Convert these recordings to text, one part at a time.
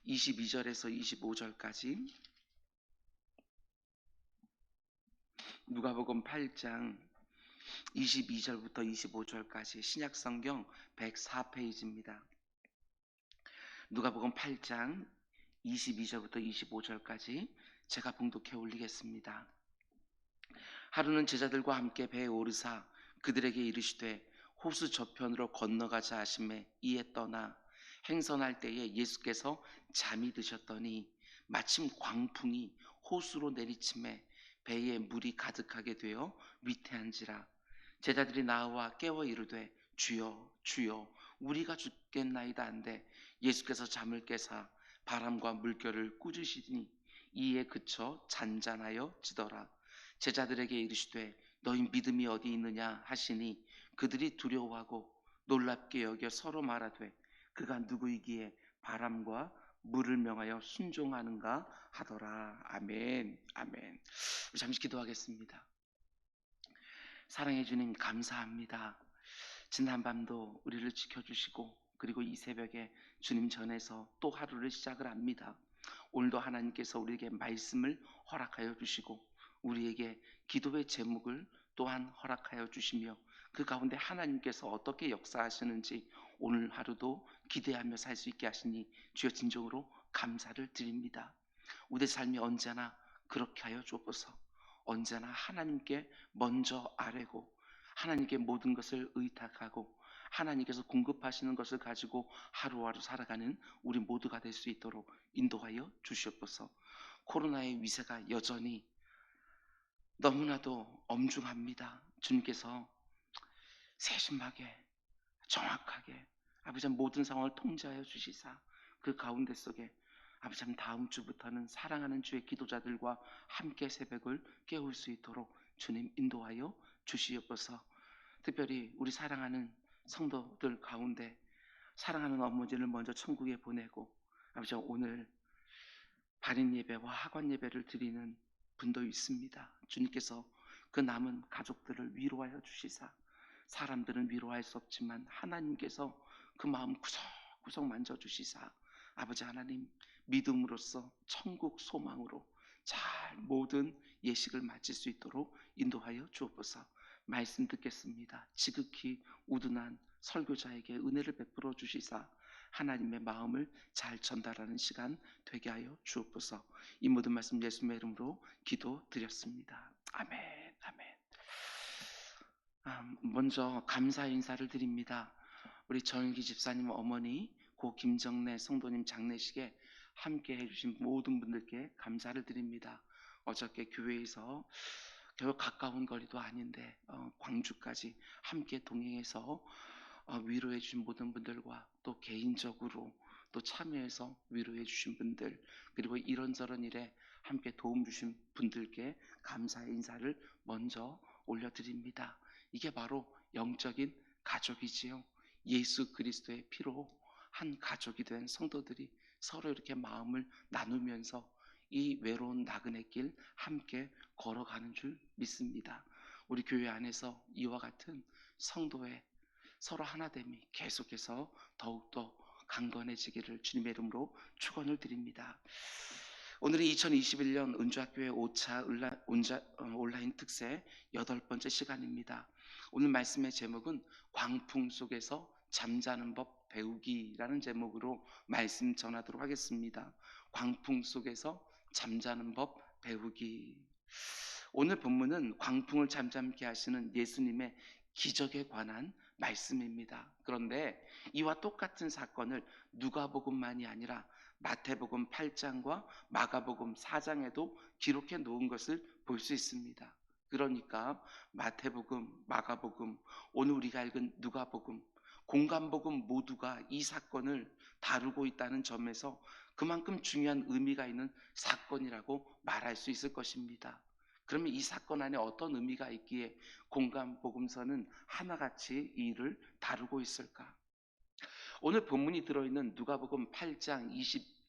22절에서 25절까지, 누가복음 8장 22절부터 25절까지 신약성경 104페이지입니다. 누가복음 8장 22절부터 25절까지 제가 봉독해 올리겠습니다. 하루는 제자들과 함께 배에 오르사 그들에게 이르시되 호수 저편으로 건너가자 하시매 이에 떠나 행선할 때에 예수께서 잠이 드셨더니 마침 광풍이 호수로 내리침에 배에 물이 가득하게 되어 위태한지라. 제자들이 나와 깨워 이르되 주여 주여 우리가 죽겠나이다 한데 예수께서 잠을 깨사 바람과 물결을 꾸짖으시니 이에 그쳐 잔잔하여 지더라. 제자들에게 이르시되 너희 믿음이 어디 있느냐 하시니 그들이 두려워하고 놀랍게 여겨 서로 말하되 그가 누구이기에 바람과 물을 명하여 순종하는가 하더라. 아멘. 아멘. 우리 잠시 기도하겠습니다. 사랑해 주님 감사합니다. 지난 밤도 우리를 지켜주시고 그리고 이 새벽에 주님 전에서 또 하루를 시작을 합니다. 오늘도 하나님께서 우리에게 말씀을 허락하여 주시고 우리에게 기도의 제목을 또한 허락하여 주시며 그 가운데 하나님께서 어떻게 역사하시는지 오늘 하루도 기대하며 살 수 있게 하시니 주여 진정으로 감사를 드립니다. 우리 삶이 언제나 그렇게 하여 주옵소서. 언제나 하나님께 먼저 아뢰고 하나님께 모든 것을 의탁하고 하나님께서 공급하시는 것을 가지고 하루하루 살아가는 우리 모두가 될 수 있도록 인도하여 주시옵소서. 코로나의 위세가 여전히 너무나도 엄중합니다. 주님께서 세심하게 정확하게 아버지 모든 상황을 통제하여 주시사 그 가운데 속에 아버지 다음 주부터는 사랑하는 주의 기도자들과 함께 새벽을 깨울 수 있도록 주님 인도하여 주시옵소서. 특별히 우리 사랑하는 성도들 가운데 사랑하는 어머니를 먼저 천국에 보내고 아버지 오늘 발인 예배와 학원 예배를 드리는 분도 있습니다. 주님께서 그 남은 가족들을 위로하여 주시사 사람들은 위로할 수 없지만 하나님께서 그 마음 구석구석 만져주시사 아버지 하나님 믿음으로써 천국 소망으로 잘 모든 예식을 마칠 수 있도록 인도하여 주옵소서. 말씀 듣겠습니다. 지극히 우둔한 설교자에게 은혜를 베풀어 주시사 하나님의 마음을 잘 전달하는 시간 되게 하여 주옵소서. 이 모든 말씀 예수님의 이름으로 기도드렸습니다. 아멘. 아멘. 먼저 감사 인사를 드립니다. 우리 정일기 집사님 어머니 고 김정래 성도님 장례식에 함께 해주신 모든 분들께 감사를 드립니다. 어저께 교회에서 결국 가까운 거리도 아닌데 광주까지 함께 동행해서 위로해 주신 모든 분들과 또 개인적으로 또 참여해서 위로해 주신 분들 그리고 이런저런 일에 함께 도움 주신 분들께 감사의 인사를 먼저 올려드립니다. 이게 바로 영적인 가족이지요. 예수 그리스도의 피로 한 가족이 된 성도들이 서로 이렇게 마음을 나누면서 이 외로운 나그네 길 함께 걸어가는 줄 믿습니다. 우리 교회 안에서 이와 같은 성도의 서로 하나됨이 계속해서 더욱더 강건해지기를 주님의 이름으로 축원을 드립니다. 오늘은 2021년 은주학교의 5차 온라인 특세 8번째 시간입니다. 오늘 말씀의 제목은 광풍 속에서 잠자는 법 배우기라는 제목으로 말씀 전하도록 하겠습니다. 광풍 속에서 잠자는 법 배우기. 오늘 본문은 광풍을 잠잠케 하시는 예수님의 기적에 관한 말씀입니다. 그런데 이와 똑같은 사건을 누가복음만이 아니라 마태복음 8장과 마가복음 4장에도 기록해 놓은 것을 볼 수 있습니다. 그러니까 마태복음, 마가복음, 오늘 우리가 읽은 누가복음, 공간복음 모두가 이 사건을 다루고 있다는 점에서 그만큼 중요한 의미가 있는 사건이라고 말할 수 있을 것입니다. 그러면 이 사건 안에 어떤 의미가 있기에 공간복음서는 하나같이 이 일을 다루고 있을까? 오늘 본문이 들어있는 누가복음 8장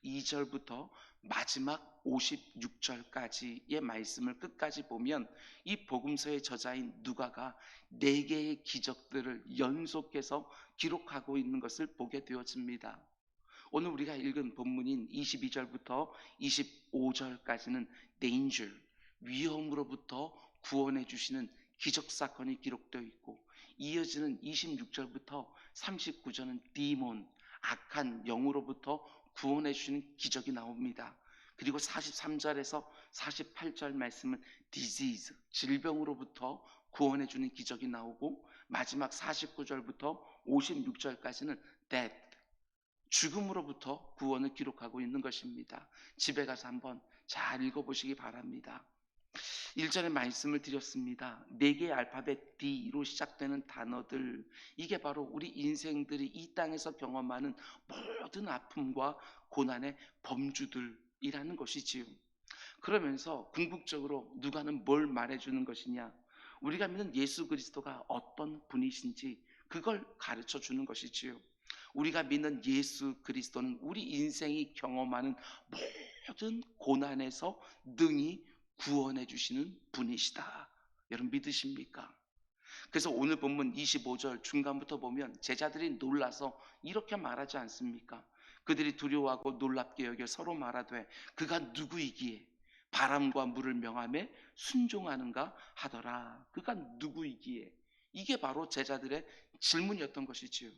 22절부터 마지막 56절까지의 말씀을 끝까지 보면 이 복음서의 저자인 누가가 4개의 기적들을 연속해서 기록하고 있는 것을 보게 되어집니다. 오늘 우리가 읽은 본문인 22절부터 25절까지는 danger, 위험으로부터 구원해 주시는 기적 사건이 기록되어 있고, 이어지는 26절부터 39절은 demon, 악한 영으로부터 구원해 주시는 기적이 나옵니다. 그리고 43절에서 48절 말씀은 disease, 질병으로부터 구원해 주는 기적이 나오고, 마지막 49절부터 56절까지는 death, 죽음으로부터 구원을 기록하고 있는 것입니다. 집에 가서 한번 잘 읽어보시기 바랍니다. 1절에 말씀을 드렸습니다. 4개의 알파벳 D로 시작되는 단어들, 이게 바로 우리 인생들이 이 땅에서 경험하는 모든 아픔과 고난의 범주들이라는 것이지요. 그러면서 궁극적으로 누가는 뭘 말해주는 것이냐, 우리가 믿는 예수 그리스도가 어떤 분이신지 그걸 가르쳐 주는 것이지요. 우리가 믿는 예수 그리스도는 우리 인생이 경험하는 모든 고난에서 능히 구원해 주시는 분이시다. 여러분 믿으십니까? 그래서 오늘 본문 25절 중간부터 보면 제자들이 놀라서 이렇게 말하지 않습니까? 그들이 두려워하고 놀랍게 여겨 서로 말하되 그가 누구이기에 바람과 물을 명하며 순종하는가 하더라. 그가 누구이기에? 이게 바로 제자들의 질문이었던 것이지요.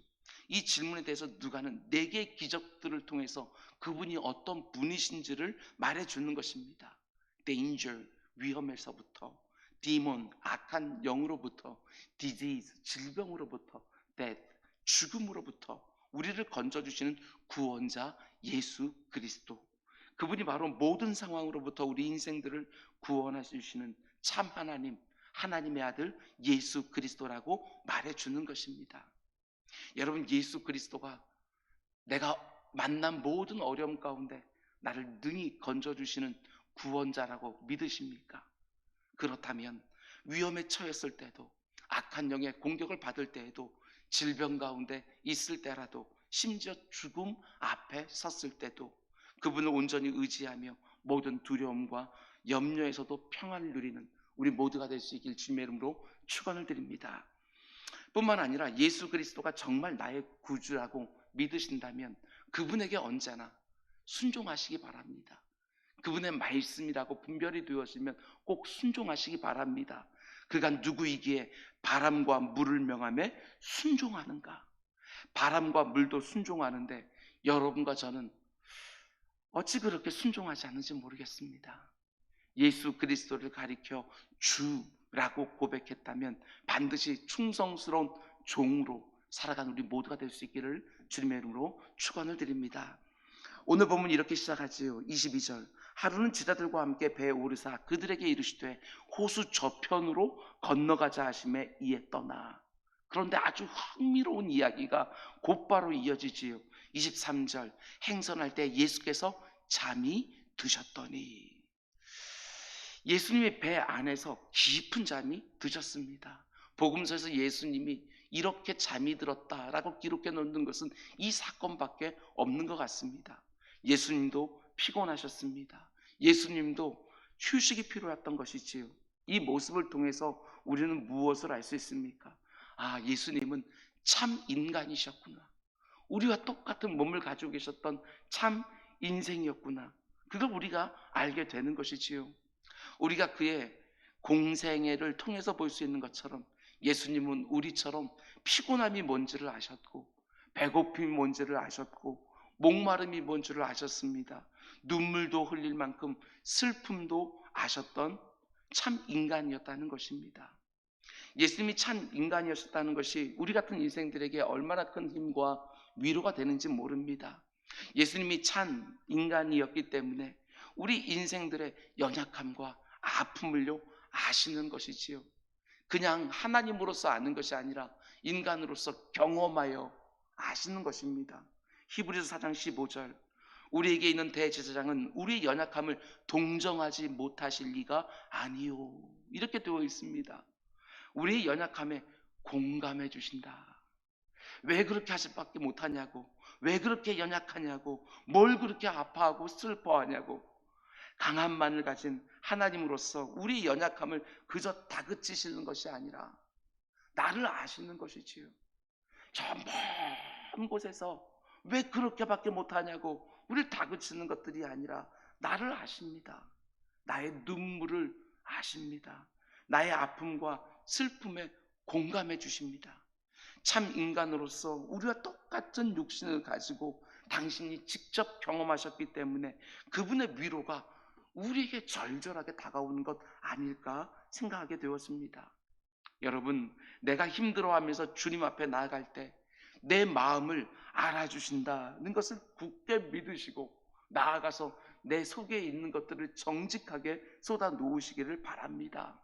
이 질문에 대해서 누가는 4개의 기적들을 통해서 그분이 어떤 분이신지를 말해주는 것입니다. danger, 위험에서부터, demon, 악한 영으로부터, disease, 질병으로부터, death, 죽음으로부터 우리를 건져주시는 구원자 예수 그리스도, 그분이 바로 모든 상황으로부터 우리 인생들을 구원하시는 참 하나님, 하나님의 아들 예수 그리스도라고 말해주는 것입니다. 여러분, 예수 그리스도가 내가 만난 모든 어려움 가운데 나를 능히 건져주시는 구원자라고 믿으십니까? 그렇다면 위험에 처했을 때도, 악한 영의 공격을 받을 때에도, 질병 가운데 있을 때라도, 심지어 죽음 앞에 섰을 때도 그분을 온전히 의지하며 모든 두려움과 염려에서도 평안을 누리는 우리 모두가 될 수 있길 주님의 이름으로 축원을 드립니다. 뿐만 아니라 예수 그리스도가 정말 나의 구주라고 믿으신다면 그분에게 언제나 순종하시기 바랍니다. 그분의 말씀이라고 분별이 되었으면 꼭 순종하시기 바랍니다. 그가 누구이기에 바람과 물을 명하며 순종하는가? 바람과 물도 순종하는데 여러분과 저는 어찌 그렇게 순종하지 않는지 모르겠습니다. 예수 그리스도를 가리켜 주라고 고백했다면 반드시 충성스러운 종으로 살아가는 우리 모두가 될 수 있기를 주님의 이름으로 축원을 드립니다. 오늘 보면 이렇게 시작하지요. 22절, 하루는 제자들과 함께 배에 오르사 그들에게 이르시되 호수 저편으로 건너가자 하심에 이에 떠나. 그런데 아주 흥미로운 이야기가 곧바로 이어지지요. 23절, 행선할 때 예수께서 잠이 드셨더니. 예수님의 배 안에서 깊은 잠이 드셨습니다. 복음서에서 예수님이 이렇게 잠이 들었다라고 기록해 놓는 것은 이 사건밖에 없는 것 같습니다. 예수님도 피곤하셨습니다. 예수님도 휴식이 필요했던 것이지요. 이 모습을 통해서 우리는 무엇을 알 수 있습니까? 아, 예수님은 참 인간이셨구나. 우리와 똑같은 몸을 가지고 계셨던 참 인생이었구나. 그걸 우리가 알게 되는 것이지요. 우리가 그의 공생애를 통해서 볼 수 있는 것처럼 예수님은 우리처럼 피곤함이 뭔지를 아셨고, 배고픔이 뭔지를 아셨고, 목마름이 뭔지를 아셨습니다. 눈물도 흘릴 만큼 슬픔도 아셨던 참 인간이었다는 것입니다. 예수님이 참 인간이었다는 것이 우리 같은 인생들에게 얼마나 큰 힘과 위로가 되는지 모릅니다. 예수님이 참 인간이었기 때문에 우리 인생들의 연약함과 아픔을요 아시는 것이지요. 그냥 하나님으로서 아는 것이 아니라 인간으로서 경험하여 아시는 것입니다. 히브리서 4장 15절, 우리에게 있는 대제사장은 우리의 연약함을 동정하지 못하실 리가 아니요, 이렇게 되어 있습니다. 우리의 연약함에 공감해 주신다. 왜 그렇게 하실 밖에 못하냐고, 왜 그렇게 연약하냐고, 뭘 그렇게 아파하고 슬퍼하냐고. 강함만을 가진 하나님으로서 우리 연약함을 그저 다그치시는 것이 아니라 나를 아시는 것이지요. 저 먼 곳에서 왜 그렇게밖에 못하냐고 우리를 다그치는 것들이 아니라 나를 아십니다. 나의 눈물을 아십니다. 나의 아픔과 슬픔에 공감해 주십니다. 참 인간으로서 우리와 똑같은 육신을 가지고 당신이 직접 경험하셨기 때문에 그분의 위로가 우리에게 절절하게 다가오는 것 아닐까 생각하게 되었습니다. 여러분, 내가 힘들어하면서 주님 앞에 나아갈 때 내 마음을 알아주신다는 것을 굳게 믿으시고 나아가서 내 속에 있는 것들을 정직하게 쏟아 놓으시기를 바랍니다.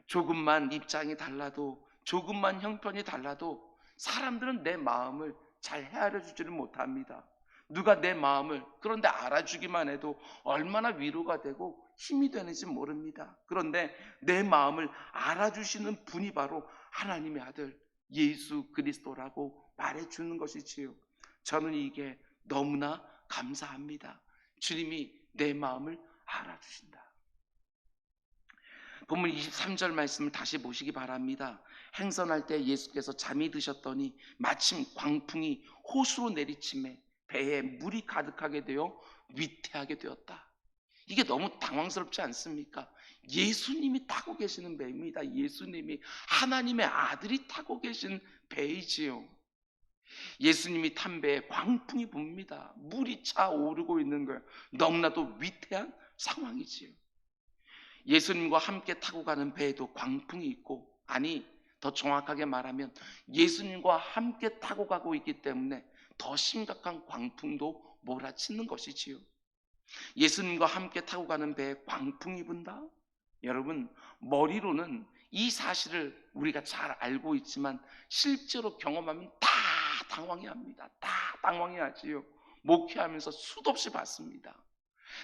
조금만 입장이 달라도, 조금만 형편이 달라도 사람들은 내 마음을 잘 헤아려 주지를 못합니다. 누가 내 마음을 그런데 알아주기만 해도 얼마나 위로가 되고 힘이 되는지 모릅니다. 그런데 내 마음을 알아주시는 분이 바로 하나님의 아들 예수 그리스도라고 말해주는 것이지요. 저는 이게 너무나 감사합니다. 주님이 내 마음을 알아주신다. 본문 23절 말씀을 다시 보시기 바랍니다. 행선할 때 예수께서 잠이 드셨더니 마침 광풍이 호수로 내리침에 배에 물이 가득하게 되어 위태하게 되었다. 이게 너무 당황스럽지 않습니까? 예수님이 타고 계시는 배입니다. 예수님이 하나님의 아들이 타고 계신 배이지요. 예수님이 탄 배에 광풍이 붑니다. 물이 차오르고 있는 거예요. 너무나도 위태한 상황이지요. 예수님과 함께 타고 가는 배에도 광풍이 있고, 아니 더 정확하게 말하면 예수님과 함께 타고 가고 있기 때문에 더 심각한 광풍도 몰아치는 것이지요. 예수님과 함께 타고 가는 배에 광풍이 분다? 여러분, 머리로는 이 사실을 우리가 잘 알고 있지만 실제로 경험하면 다 당황해 합니다. 다 당황해 하지요. 목회하면서 수도 없이 봤습니다.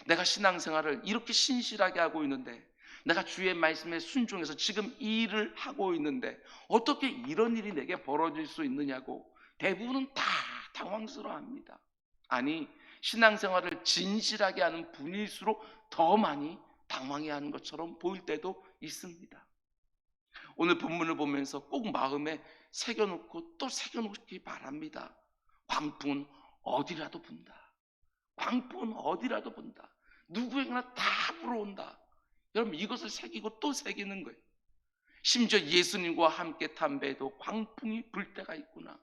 내가 신앙생활을 이렇게 신실하게 하고 있는데, 내가 주의 말씀에 순종해서 지금 이 일을 하고 있는데 어떻게 이런 일이 내게 벌어질 수 있느냐고 대부분은 다 당황스러워합니다. 아니, 신앙생활을 진실하게 하는 분일수록 더 많이 당황해하는 것처럼 보일 때도 있습니다. 오늘 본문을 보면서 꼭 마음에 새겨놓고 또 새겨놓기 바랍니다. 광풍은 어디라도 분다. 광풍은 어디라도 분다. 누구에게나 다 불어온다. 여러분, 이것을 새기고 또 새기는 거예요. 심지어 예수님과 함께 탄 배에도 광풍이 불 때가 있구나.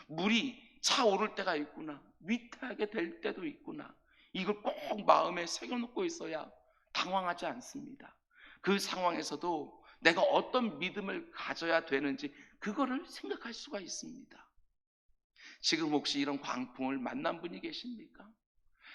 물이 차오를 때가 있구나. 위태하게 될 때도 있구나. 이걸 꼭 마음에 새겨놓고 있어야 당황하지 않습니다. 그 상황에서도 내가 어떤 믿음을 가져야 되는지 그거를 생각할 수가 있습니다. 지금 혹시 이런 광풍을 만난 분이 계십니까?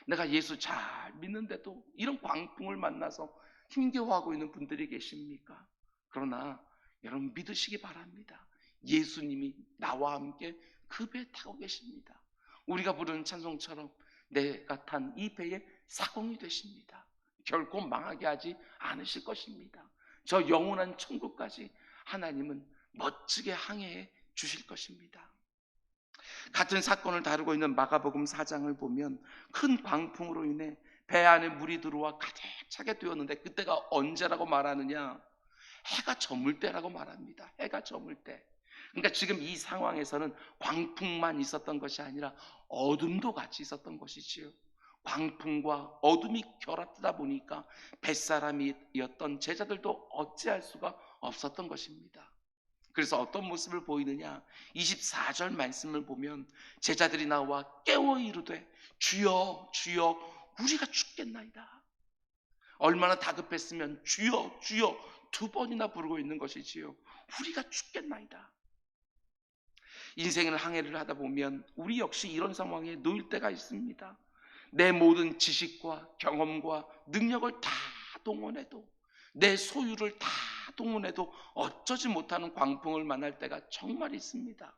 내가 예수 잘 믿는데도 이런 광풍을 만나서 힘겨워하고 있는 분들이 계십니까? 그러나 여러분 믿으시기 바랍니다. 예수님이 나와 함께 그 배에 타고 계십니다. 우리가 부르는 찬송처럼 내가 탄 이 배에 사공이 되십니다. 결코 망하게 하지 않으실 것입니다. 저 영원한 천국까지 하나님은 멋지게 항해해 주실 것입니다. 같은 사건을 다루고 있는 마가복음 4장을 보면 큰 광풍으로 인해 배 안에 물이 들어와 가득 차게 되었는데, 그때가 언제라고 말하느냐? 해가 저물 때라고 말합니다. 해가 저물 때. 그러니까 지금 이 상황에서는 광풍만 있었던 것이 아니라 어둠도 같이 있었던 것이지요. 광풍과 어둠이 결합되다 보니까 뱃사람이었던 제자들도 어찌할 수가 없었던 것입니다. 그래서 어떤 모습을 보이느냐? 24절 말씀을 보면 제자들이 나와 깨워 이르되 주여 주여 우리가 죽겠나이다. 얼마나 다급했으면 주여 주여 두 번이나 부르고 있는 것이지요. 우리가 죽겠나이다. 인생을 항해를 하다 보면 우리 역시 이런 상황에 놓일 때가 있습니다. 내 모든 지식과 경험과 능력을 다 동원해도, 내 소유를 다 동원해도 어쩌지 못하는 광풍을 만날 때가 정말 있습니다.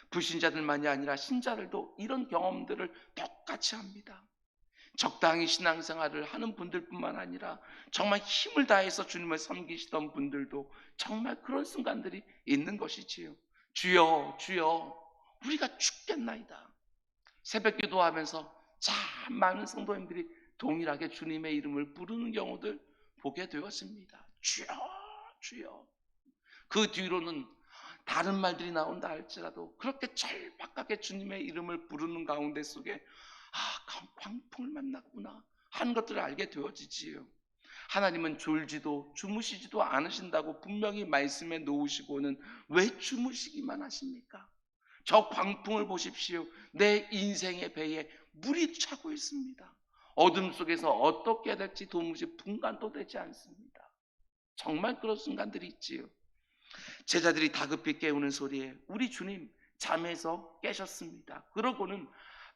불신자들만이 아니라 신자들도 이런 경험들을 똑같이 합니다. 적당히 신앙생활을 하는 분들뿐만 아니라 정말 힘을 다해서 주님을 섬기시던 분들도 정말 그런 순간들이 있는 것이지요. 주여 주여 우리가 죽겠나이다. 새벽 기도하면서 참 많은 성도님들이 동일하게 주님의 이름을 부르는 경우들 보게 되었습니다. 주여 주여. 그 뒤로는 다른 말들이 나온다 할지라도 그렇게 절박하게 주님의 이름을 부르는 가운데 속에 광풍을 만났구나 하는 것들을 알게 되어지지요. 하나님은 졸지도 주무시지도 않으신다고 분명히 말씀해 놓으시고는 왜 주무시기만 하십니까? 저 광풍을 보십시오. 내 인생의 배에 물이 차고 있습니다. 어둠 속에서 어떻게 될지 도무지 분간도 되지 않습니다. 정말 그런 순간들이 있지요. 제자들이 다급히 깨우는 소리에 우리 주님 잠에서 깨셨습니다. 그러고는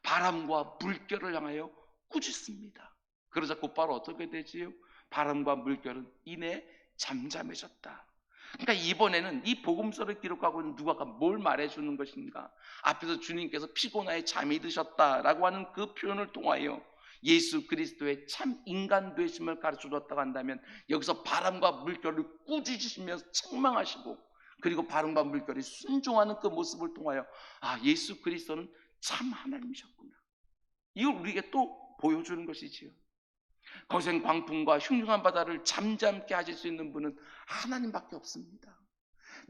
바람과 물결을 향하여 꾸짖습니다. 그러자 곧바로 어떻게 되지요? 바람과 물결은 이내 잠잠해졌다. 그러니까 이번에는 이 복음서를 기록하고 있는 누가가 뭘 말해주는 것인가? 앞에서 주님께서 피곤하여 잠이 드셨다라고 하는 그 표현을 통하여 예수 그리스도의 참 인간 되심을 가르쳐줬다고 한다면, 여기서 바람과 물결을 꾸짖으시면서 책망하시고 그리고 바람과 물결이 순종하는 그 모습을 통하여 예수 그리스도는 참 하나님이셨구나, 이걸 우리에게 또 보여주는 것이지요. 거센 광풍과 흉흉한 바다를 잠잠케 하실 수 있는 분은 하나님밖에 없습니다.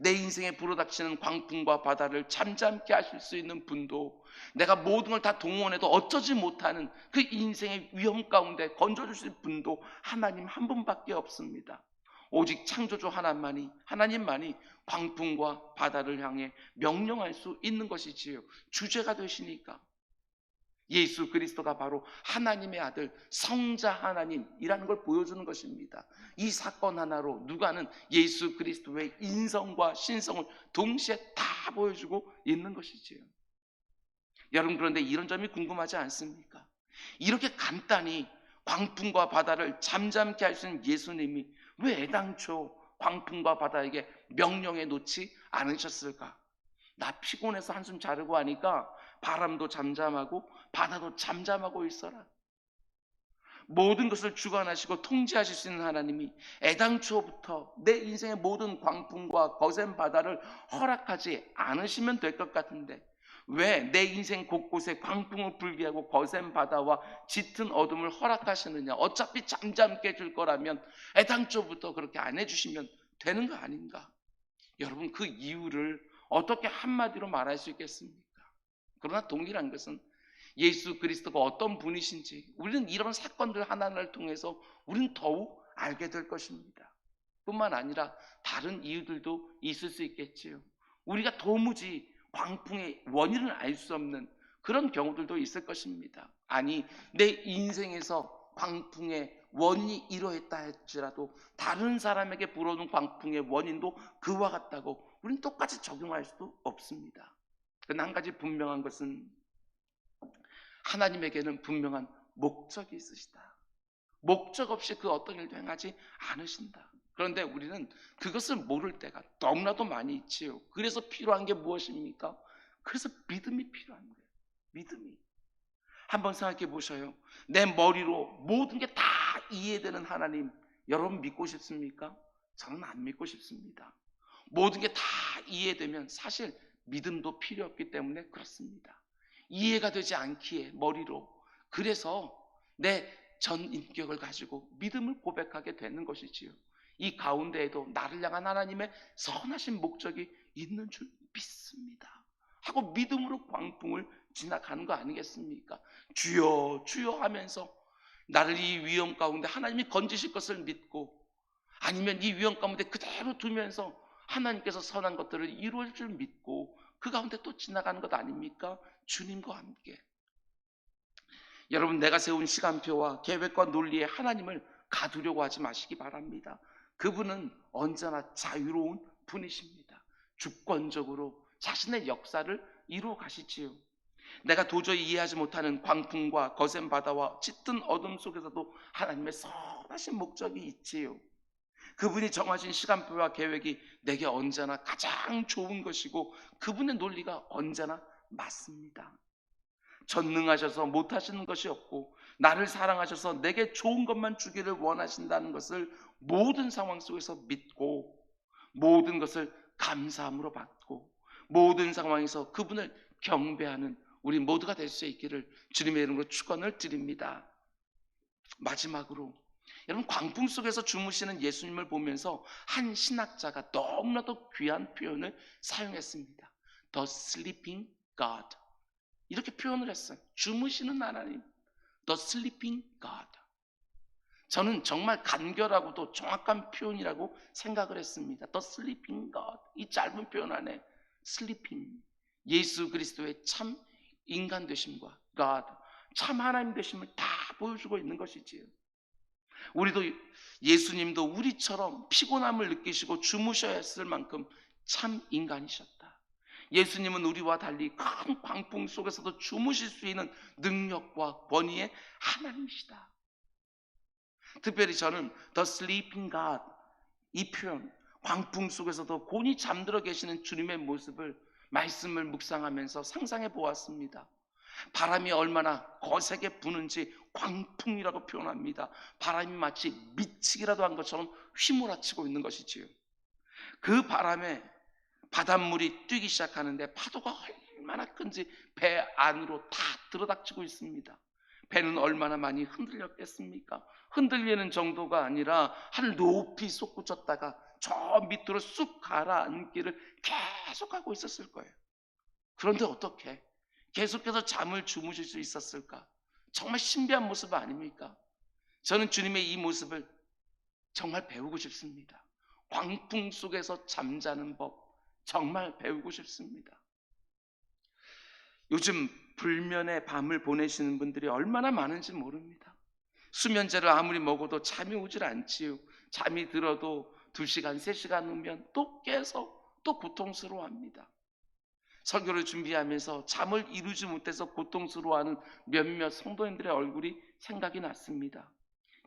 내 인생에 불어닥치는 광풍과 바다를 잠잠케 하실 수 있는 분도, 내가 모든 걸 다 동원해도 어쩌지 못하는 그 인생의 위험 가운데 건져주실 분도 하나님 한 분밖에 없습니다. 오직 창조주 하나님만이 광풍과 바다를 향해 명령할 수 있는 것이지요. 주제가 되시니까 예수 그리스도가 바로 하나님의 아들 성자 하나님이라는 걸 보여주는 것입니다. 이 사건 하나로 누가는 예수 그리스도의 인성과 신성을 동시에 다 보여주고 있는 것이지요. 여러분, 그런데 이런 점이 궁금하지 않습니까? 이렇게 간단히 광풍과 바다를 잠잠케 할 수 있는 예수님이 왜 애당초 광풍과 바다에게 명령해 놓지 않으셨을까? 나 피곤해서 한숨 자르고 하니까 바람도 잠잠하고 바다도 잠잠하고 있어라. 모든 것을 주관하시고 통제하실 수 있는 하나님이 애당초부터 내 인생의 모든 광풍과 거센 바다를 허락하지 않으시면 될 것 같은데, 왜 내 인생 곳곳에 광풍을 불게 하고 거센 바다와 짙은 어둠을 허락하시느냐? 어차피 잠잠게 해줄 거라면 애당초부터 그렇게 안 해주시면 되는 거 아닌가? 여러분, 그 이유를 어떻게 한마디로 말할 수 있겠습니까? 그러나 동일한 것은 예수 그리스도가 어떤 분이신지 우리는 이런 사건들 하나하나를 통해서 우리는 더욱 알게 될 것입니다. 뿐만 아니라 다른 이유들도 있을 수 있겠지요. 우리가 도무지 광풍의 원인을 알 수 없는 그런 경우들도 있을 것입니다. 아니, 내 인생에서 광풍의 원인이 이러했다 할지라도 다른 사람에게 불어오는 광풍의 원인도 그와 같다고 우리는 똑같이 적용할 수도 없습니다. 그러나 한 가지 분명한 것은 하나님에게는 분명한 목적이 있으시다. 목적 없이 그 어떤 일도 행하지 않으신다. 그런데 우리는 그것을 모를 때가 너무나도 많이 있지요. 그래서 필요한 게 무엇입니까? 그래서 믿음이 필요한 거예요. 믿음이. 한번 생각해 보셔요. 내 머리로 모든 게 다 이해되는 하나님, 여러분 믿고 싶습니까? 저는 안 믿고 싶습니다. 모든 게 다 이해되면 사실 믿음도 필요 없기 때문에 그렇습니다. 이해가 되지 않기에 머리로, 그래서 내 전 인격을 가지고 믿음을 고백하게 되는 것이지요. 이 가운데에도 나를 향한 하나님의 선하신 목적이 있는 줄 믿습니다 하고 믿음으로 광풍을 지나가는 거 아니겠습니까? 주여 주여 하면서 나를 이 위험 가운데 하나님이 건지실 것을 믿고, 아니면 이 위험 가운데 그대로 두면서 하나님께서 선한 것들을 이루어질 줄 믿고 그 가운데 또 지나가는 것 아닙니까? 주님과 함께. 여러분, 내가 세운 시간표와 계획과 논리에 하나님을 가두려고 하지 마시기 바랍니다. 그분은 언제나 자유로운 분이십니다. 주권적으로 자신의 역사를 이루어 가시지요. 내가 도저히 이해하지 못하는 광풍과 거센 바다와 짙은 어둠 속에서도 하나님의 선하신 목적이 있지요. 그분이 정하신 시간표와 계획이 내게 언제나 가장 좋은 것이고 그분의 논리가 언제나 맞습니다. 전능하셔서 못하시는 것이 없고 나를 사랑하셔서 내게 좋은 것만 주기를 원하신다는 것을 모든 상황 속에서 믿고 모든 것을 감사함으로 받고 모든 상황에서 그분을 경배하는 우리 모두가 될 수 있기를 주님의 이름으로 축원을 드립니다. 마지막으로 여러분, 광풍 속에서 주무시는 예수님을 보면서 한 신학자가 너무나도 귀한 표현을 사용했습니다. The sleeping God. 이렇게 표현을 했어요. 주무시는 하나님. The sleeping God. 저는 정말 간결하고도 정확한 표현이라고 생각을 했습니다. The sleeping God. 이 짧은 표현 안에 sleeping, 예수 그리스도의 참 인간 되심과 God, 참 하나님 되심을 다 보여주고 있는 것이지요. 우리도, 예수님도 우리처럼 피곤함을 느끼시고 주무셔야 했을 만큼 참 인간이셨다. 예수님은 우리와 달리 큰 광풍 속에서도 주무실 수 있는 능력과 권위의 하나님이시다. 특별히 저는 The Sleeping God, 이 표현, 광풍 속에서도 곤히 잠들어 계시는 주님의 모습을 말씀을 묵상하면서 상상해 보았습니다. 바람이 얼마나 거세게 부는지 광풍이라고 표현합니다. 바람이 마치 미치기라도 한 것처럼 휘몰아치고 있는 것이지요. 그 바람에 바닷물이 뛰기 시작하는데 파도가 얼마나 큰지 배 안으로 다 들어닥치고 있습니다. 배는 얼마나 많이 흔들렸겠습니까? 흔들리는 정도가 아니라 하늘 높이 솟구쳤다가 저 밑으로 쑥 가라앉기를 계속하고 있었을 거예요. 그런데 어떻게 계속해서 잠을 주무실 수 있었을까? 정말 신비한 모습 아닙니까? 저는 주님의 이 모습을 정말 배우고 싶습니다. 광풍 속에서 잠자는 법 정말 배우고 싶습니다. 요즘 불면의 밤을 보내시는 분들이 얼마나 많은지 모릅니다. 수면제를 아무리 먹어도 잠이 오질 않지요. 잠이 들어도 2시간, 3시간 후면 또 깨서 또 고통스러워합니다. 설교를 준비하면서 잠을 이루지 못해서 고통스러워하는 몇몇 성도님들의 얼굴이 생각이 났습니다.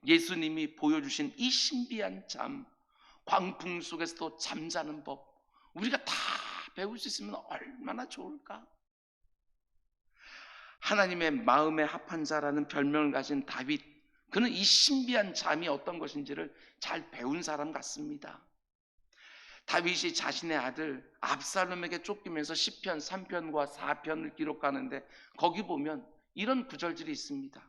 예수님이 보여주신 이 신비한 잠, 광풍 속에서도 잠자는 법, 우리가 다 배울 수 있으면 얼마나 좋을까? 하나님의 마음에 합한 자라는 별명을 가진 다윗, 그는 이 신비한 잠이 어떤 것인지를 잘 배운 사람 같습니다. 다윗이 자신의 아들 압살롬에게 쫓기면서 시편 3편과 4편을 기록하는데 거기 보면 이런 구절들이 있습니다.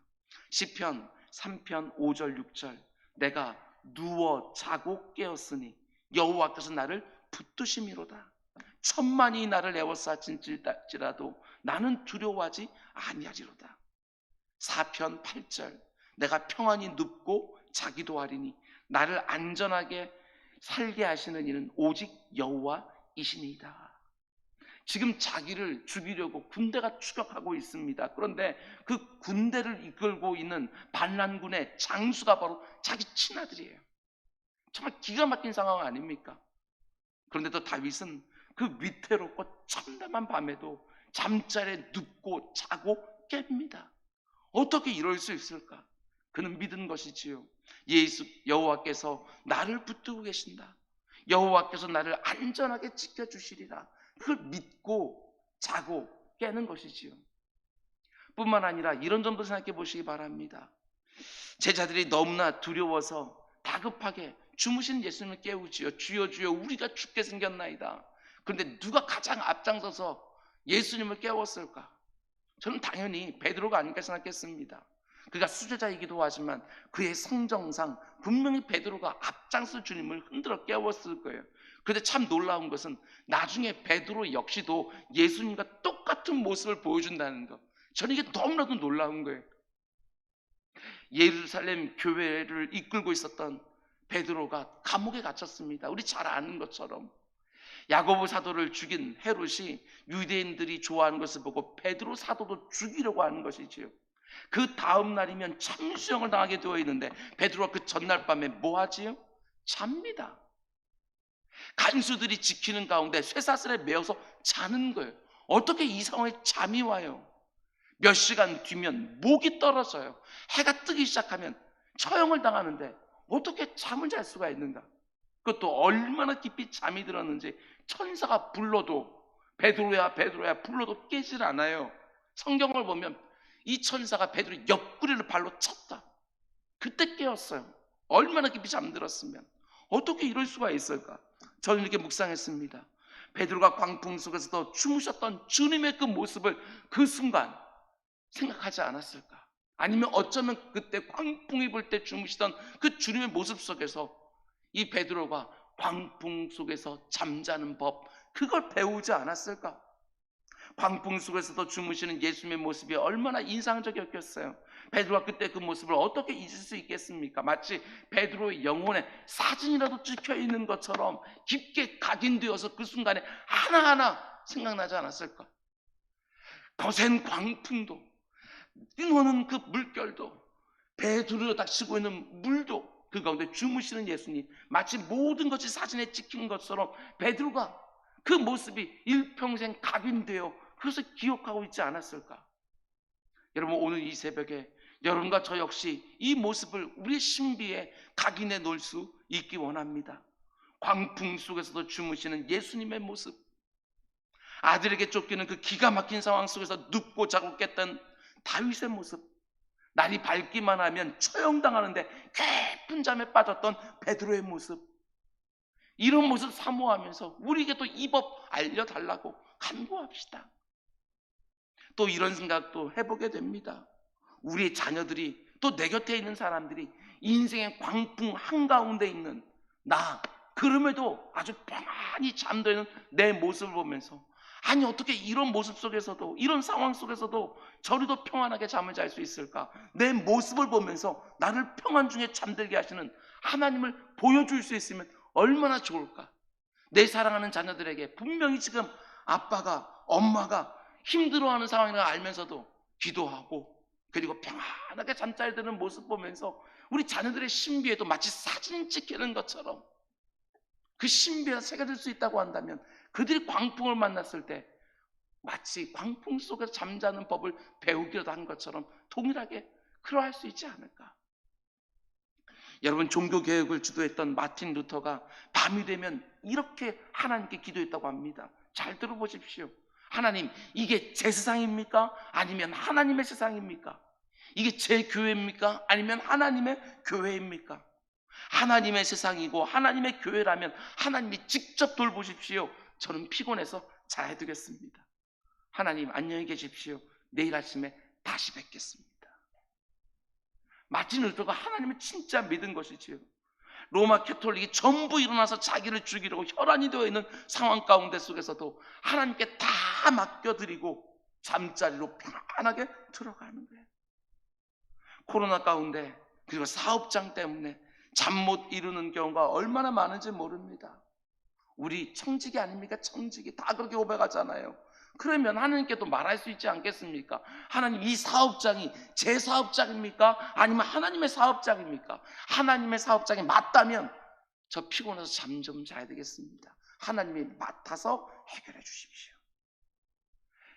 시편 3편 5절 6절, 내가 누워 자고 깨었으니 여호와께서 나를 붙드심이로다. 천만이 나를 에워싸질지라도 나는 두려워하지 아니하리로다. 4편 8절, 내가 평안히 눕고 자기도 하리니 나를 안전하게 살게 하시는 이는 오직 여호와이시니이다. 지금 자기를 죽이려고 군대가 추격하고 있습니다. 그런데 그 군대를 이끌고 있는 반란군의 장수가 바로 자기 친아들이에요. 정말 기가 막힌 상황 아닙니까? 그런데도 다윗은 그 위태롭고 참담한 밤에도 잠자리에 눕고 자고 깹니다. 어떻게 이럴 수 있을까? 그는 믿은 것이지요. 여호와께서 나를 붙들고 계신다. 여호와께서 나를 안전하게 지켜주시리라. 그걸 믿고 자고 깨는 것이지요. 뿐만 아니라 이런 점도 생각해 보시기 바랍니다. 제자들이 너무나 두려워서 다급하게 주무신 예수님을 깨우지요. 주여 주여 우리가 죽게 생겼나이다. 그런데 누가 가장 앞장서서 예수님을 깨웠을까? 저는 당연히 베드로가 아닐까 생각했습니다. 그가 수제자이기도 하지만 그의 성정상 분명히 베드로가 앞장서 주님을 흔들어 깨웠을 거예요. 그런데 참 놀라운 것은 나중에 베드로 역시도 예수님과 똑같은 모습을 보여준다는 것. 저는 이게 너무나도 놀라운 거예요. 예루살렘 교회를 이끌고 있었던 베드로가 감옥에 갇혔습니다. 우리 잘 아는 것처럼 야고보 사도를 죽인 헤롯이 유대인들이 좋아하는 것을 보고 베드로 사도도 죽이려고 하는 것이지요. 그 다음 날이면 참수형을 당하게 되어 있는데 베드로가 그 전날 밤에 뭐 하지요? 잡니다. 간수들이 지키는 가운데 쇠사슬에 매어서 자는 거예요. 어떻게 이 상황에 잠이 와요? 몇 시간 뒤면 목이 떨어져요. 해가 뜨기 시작하면 처형을 당하는데 어떻게 잠을 잘 수가 있는가? 그것도 얼마나 깊이 잠이 들었는지 천사가 불러도 베드로야 베드로야 불러도 깨질 않아요. 성경을 보면 이 천사가 베드로 옆구리를 발로 쳤다. 그때 깨었어요. 얼마나 깊이 잠들었으면. 어떻게 이럴 수가 있을까? 저는 이렇게 묵상했습니다. 베드로가 광풍 속에서도 주무셨던 주님의 그 모습을 그 순간 생각하지 않았을까? 아니면 어쩌면 그때 광풍이 불 때 주무시던 그 주님의 모습 속에서 이 베드로가 광풍 속에서 잠자는 법, 그걸 배우지 않았을까? 광풍 속에서도 주무시는 예수님의 모습이 얼마나 인상적이었겠어요. 베드로가 그때 그 모습을 어떻게 잊을 수 있겠습니까? 마치 베드로의 영혼에 사진이라도 찍혀 있는 것처럼 깊게 각인되어서 그 순간에 하나하나 생각나지 않았을까? 거센 광풍도, 뛰노는 그 물결도, 베드로가 닥치고 있는 물도, 그 가운데 주무시는 예수님, 마치 모든 것이 사진에 찍힌 것처럼 베드로가 그 모습이 일평생 각인되어 그것을 기억하고 있지 않았을까? 여러분, 오늘 이 새벽에 여러분과 저 역시 이 모습을 우리의 신비에 각인해 놓을 수 있기 원합니다. 광풍 속에서도 주무시는 예수님의 모습, 아들에게 쫓기는 그 기가 막힌 상황 속에서 눕고 자고 깼던 다윗의 모습, 날이 밝기만 하면 처형당하는데 깊은 잠에 빠졌던 베드로의 모습, 이런 모습 사모하면서 우리에게도 이 법 알려달라고 간구합시다. 또 이런 생각도 해보게 됩니다. 우리의 자녀들이, 또 내 곁에 있는 사람들이 인생의 광풍 한가운데 있는 나, 그럼에도 아주 평안히 잠드는 내 모습을 보면서, 아니 어떻게 이런 모습 속에서도, 이런 상황 속에서도 저리도 평안하게 잠을 잘 수 있을까? 내 모습을 보면서 나를 평안 중에 잠들게 하시는 하나님을 보여줄 수 있으면 얼마나 좋을까? 내 사랑하는 자녀들에게 분명히 지금 아빠가, 엄마가 힘들어하는 상황이라 알면서도 기도하고, 그리고 평안하게 잠잘 드는 모습 보면서 우리 자녀들의 신비에도 마치 사진 찍히는 것처럼 그 신비가 새겨질 수 있다고 한다면, 그들이 광풍을 만났을 때 마치 광풍 속에서 잠자는 법을 배우기도 한 것처럼 동일하게 그러할 수 있지 않을까? 여러분, 종교개혁을 주도했던 마틴 루터가 밤이 되면 이렇게 하나님께 기도했다고 합니다. 잘 들어보십시오. 하나님, 이게 제 세상입니까? 아니면 하나님의 세상입니까? 이게 제 교회입니까? 아니면 하나님의 교회입니까? 하나님의 세상이고 하나님의 교회라면 하나님이 직접 돌보십시오. 저는 피곤해서 자야 되겠습니다. 하나님, 안녕히 계십시오. 내일 아침에 다시 뵙겠습니다. 마틴 루터가 하나님을 진짜 믿은 것이지요. 로마 캐톨릭이 전부 일어나서 자기를 죽이려고 혈안이 되어 있는 상황 가운데 속에서도 하나님께 다 맡겨드리고 잠자리로 편안하게 들어가는 거예요. 코로나 가운데, 그리고 사업장 때문에 잠 못 이루는 경우가 얼마나 많은지 모릅니다. 우리 청직이 아닙니까? 청직이 다 그렇게 고백하잖아요. 그러면 하나님께도 말할 수 있지 않겠습니까? 하나님, 이 사업장이 제 사업장입니까? 아니면 하나님의 사업장입니까? 하나님의 사업장이 맞다면 저 피곤해서 잠 좀 자야 되겠습니다. 하나님이 맡아서 해결해 주십시오.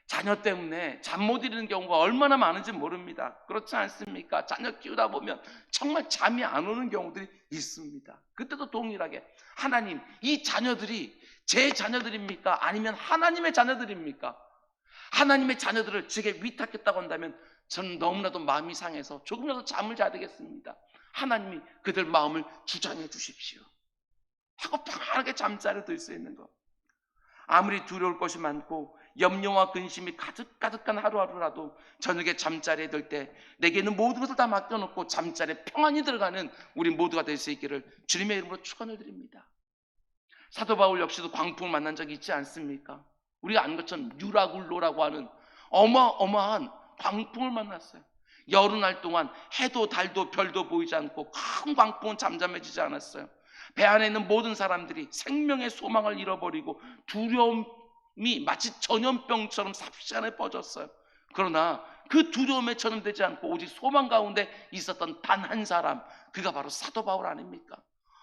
자녀 때문에 잠 못 이루는 경우가 얼마나 많은지 모릅니다. 그렇지 않습니까? 자녀 키우다 보면 정말 잠이 안 오는 경우들이 있습니다. 그때도 동일하게, 하나님, 이 자녀들이 제 자녀들입니까? 아니면 하나님의 자녀들입니까? 하나님의 자녀들을 제게 위탁했다고 한다면 저는 너무나도 마음이 상해서 조금이라도 잠을 자야 되겠습니다. 하나님이 그들 마음을 주장해 주십시오 하고 편안하게 잠자리에 들 수 있는 것. 아무리 두려울 것이 많고 염려와 근심이 가득가득한 하루하루라도 저녁에 잠자리에 들 때 내게 있는 모든 것을 다 맡겨놓고 잠자리에 평안히 들어가는 우리 모두가 될 수 있기를 주님의 이름으로 축원을 드립니다. 사도 바울 역시도 광풍을 만난 적이 있지 않습니까? 우리가 아는 것처럼 유라굴로라고 하는 어마어마한 광풍을 만났어요. 여름날 동안 해도 달도 별도 보이지 않고 큰 광풍은 잠잠해지지 않았어요. 배 안에 있는 모든 사람들이 생명의 소망을 잃어버리고 두려움이 마치 전염병처럼 삽시간에 퍼졌어요. 그러나 그 두려움에 전염되지 않고 오직 소망 가운데 있었던 단 한 사람, 그가 바로 사도 바울 아닙니까?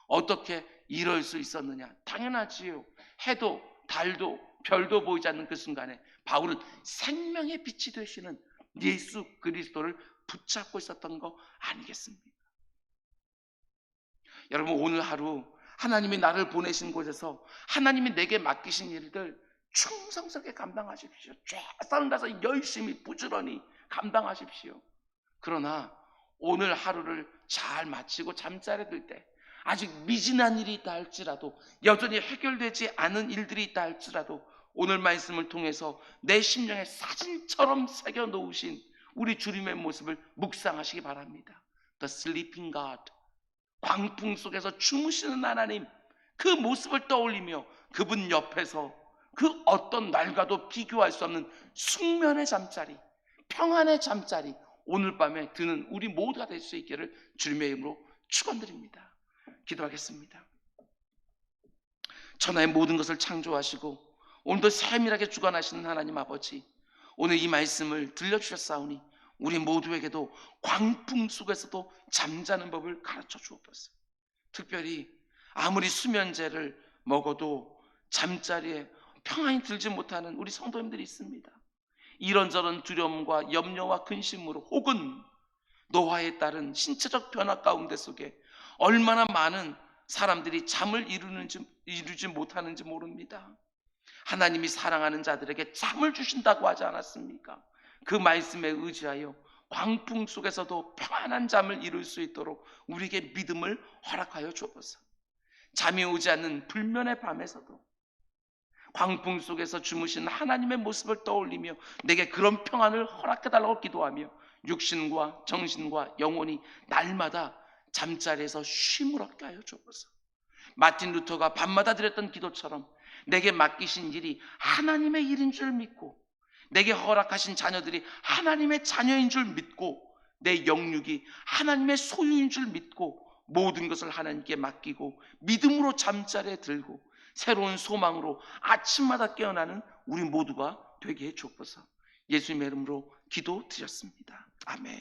어떻게 이럴 수 있었느냐? 당연하지요. 해도 달도 별도 보이지 않는 그 순간에 바울은 생명의 빛이 되시는 예수 그리스도를 붙잡고 있었던 거 아니겠습니까? 여러분, 오늘 하루 하나님이 나를 보내신 곳에서 하나님이 내게 맡기신 일들 충성스럽게 감당하십시오. 최선을 다해서 열심히 부지런히 감당하십시오. 그러나 오늘 하루를 잘 마치고 잠자리에 들 때 아직 미진한 일이 있다 할지라도, 여전히 해결되지 않은 일들이 있다 할지라도 오늘 말씀을 통해서 내 심령에 사진처럼 새겨 놓으신 우리 주님의 모습을 묵상하시기 바랍니다. The sleeping God, 광풍 속에서 주무시는 하나님, 그 모습을 떠올리며 그분 옆에서 그 어떤 날과도 비교할 수 없는 숙면의 잠자리, 평안의 잠자리, 오늘 밤에 드는 우리 모두가 될 수 있기를 주님의 이름으로 축원드립니다. 기도하겠습니다. 천하의 모든 것을 창조하시고 오늘도 세밀하게 주관하시는 하나님 아버지, 오늘 이 말씀을 들려주셨사오니 우리 모두에게도 광풍 속에서도 잠자는 법을 가르쳐 주옵소서. 특별히 아무리 수면제를 먹어도 잠자리에 평안히 들지 못하는 우리 성도님들이 있습니다. 이런저런 두려움과 염려와 근심으로 혹은 노화에 따른 신체적 변화 가운데 속에 얼마나 많은 사람들이 잠을 이루지 못하는지 모릅니다. 하나님이 사랑하는 자들에게 잠을 주신다고 하지 않았습니까? 그 말씀에 의지하여 광풍 속에서도 평안한 잠을 이룰 수 있도록 우리에게 믿음을 허락하여 주옵소서. 잠이 오지 않는 불면의 밤에서도 광풍 속에서 주무신 하나님의 모습을 떠올리며 내게 그런 평안을 허락해달라고 기도하며 육신과 정신과 영혼이 날마다 잠자리에서 쉼을 얻게 하여 주옵소서. 마틴 루터가 밤마다 드렸던 기도처럼 내게 맡기신 일이 하나님의 일인 줄 믿고 내게 허락하신 자녀들이 하나님의 자녀인 줄 믿고 내 영육이 하나님의 소유인 줄 믿고 모든 것을 하나님께 맡기고 믿음으로 잠자리에 들고 새로운 소망으로 아침마다 깨어나는 우리 모두가 되게 해 주옵소서. 예수님의 이름으로 기도드렸습니다. 아멘.